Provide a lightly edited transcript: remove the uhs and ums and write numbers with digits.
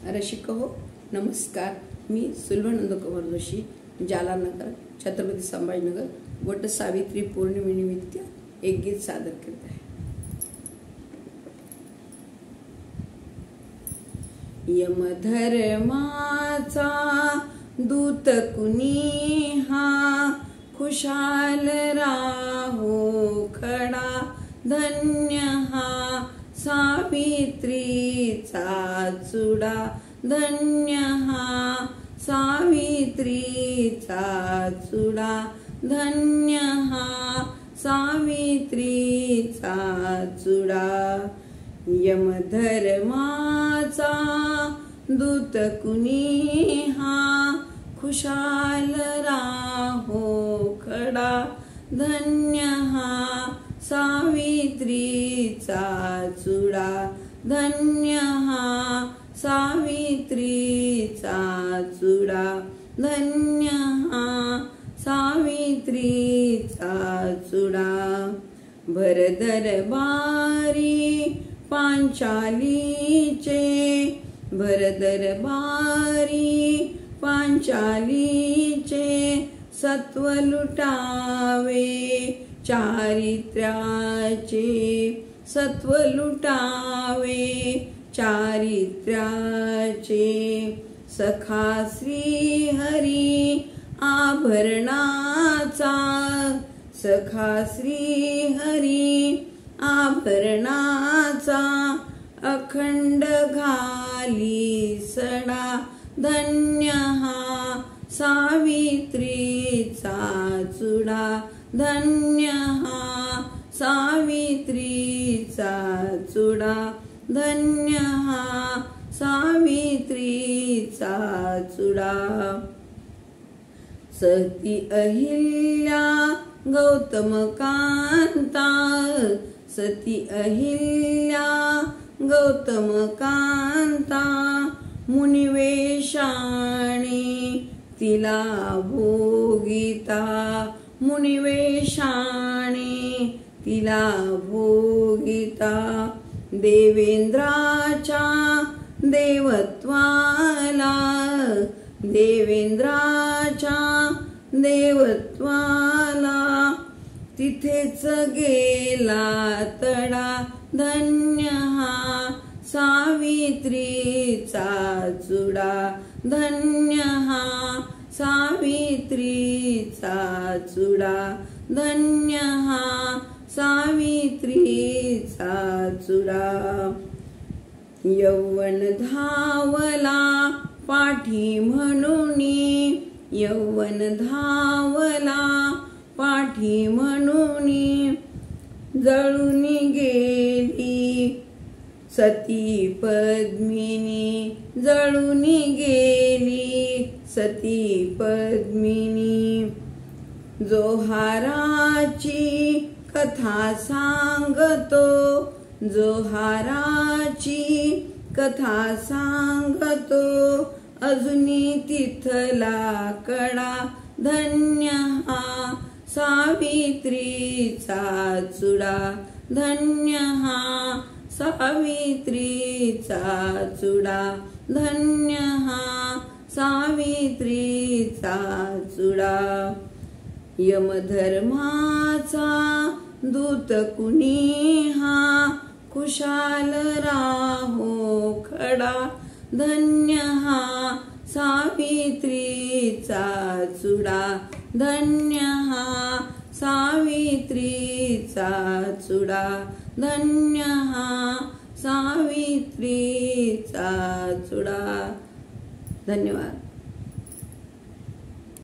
रसिक हो नमस्कार। मी सुलभानंद कुमार जोशी, जालानगर, छत्रपती संभाजीनगर वट सावित्री पौर्णिमेनिमित्त एक गीत सादर करत आहे। यमधर्माचा दूत कुणी हा, खुशाल राहो खडा, धन्य हा सावित्रीचा चुडा, धन्य हा सावित्रीचा चुडा, धन्य हा सावित्रीचा चुडा। यमधर्माचा दूत कुणी हा, खुशाल राहो खडा, धन्य हा सावित्रीचा चुडा, धन्य हा सावित्रीचा चुडा, धन्य हा सावित्रीचा चुडा। भर दरबारी पांचालीचे, भर दरबारी पांचालीचे, सत्व लुटावे चारित्र्याचे, सत्व लुटावे चारित्र्याचे। सखा श्री हरी आभरणाचा, सखा श्री हरी आभरणाचा, अखंड घाली सडा, धन्य हा सावित्रीचा चुडा, धन्य हा सावित्रीचा चुडा, धन्य हा सावित्रीचा चुडा। सती अहिल्या गौतम कांता, सती अहिल्या गौतम कांता, मुनिवेशाने तिला भोगिता, मुनिवेशाने तिला भोगिता। देवेंद्राच्या देवत्वाला, देवेंद्राच्या देवत्वाला, तिथेच गेला तडा, धन्य हा सावित्रीचा चुडा, धन्य हा सावित्रीचा चुडा, धन्य हा सावित्रीचा चुडा। यौवन धावला पाठी म्हणूनी, यौवन धावला पाठी म्हणूनी, जळून गेली सती पद्मिनी, जळून गेली सती पद्मिनी। जोहाराची कथा सांगतो, जोहाराची कथा सांगतो, अजूनी तिथला कडा, धन्य हा सावित्रीचा चुडा, धन्य हा सावित्रीचा चुडा, धन्य हा सावित्रीचा चुडा। यमधर्माचा दूत कुणी हा, खुशाल राहो खडा, धन्य हा सावित्रीचा चुडा, धन्य हा सावित्रीचा चुडा, धन्य हा सावित्रीचा चुडा। धन्यवाद।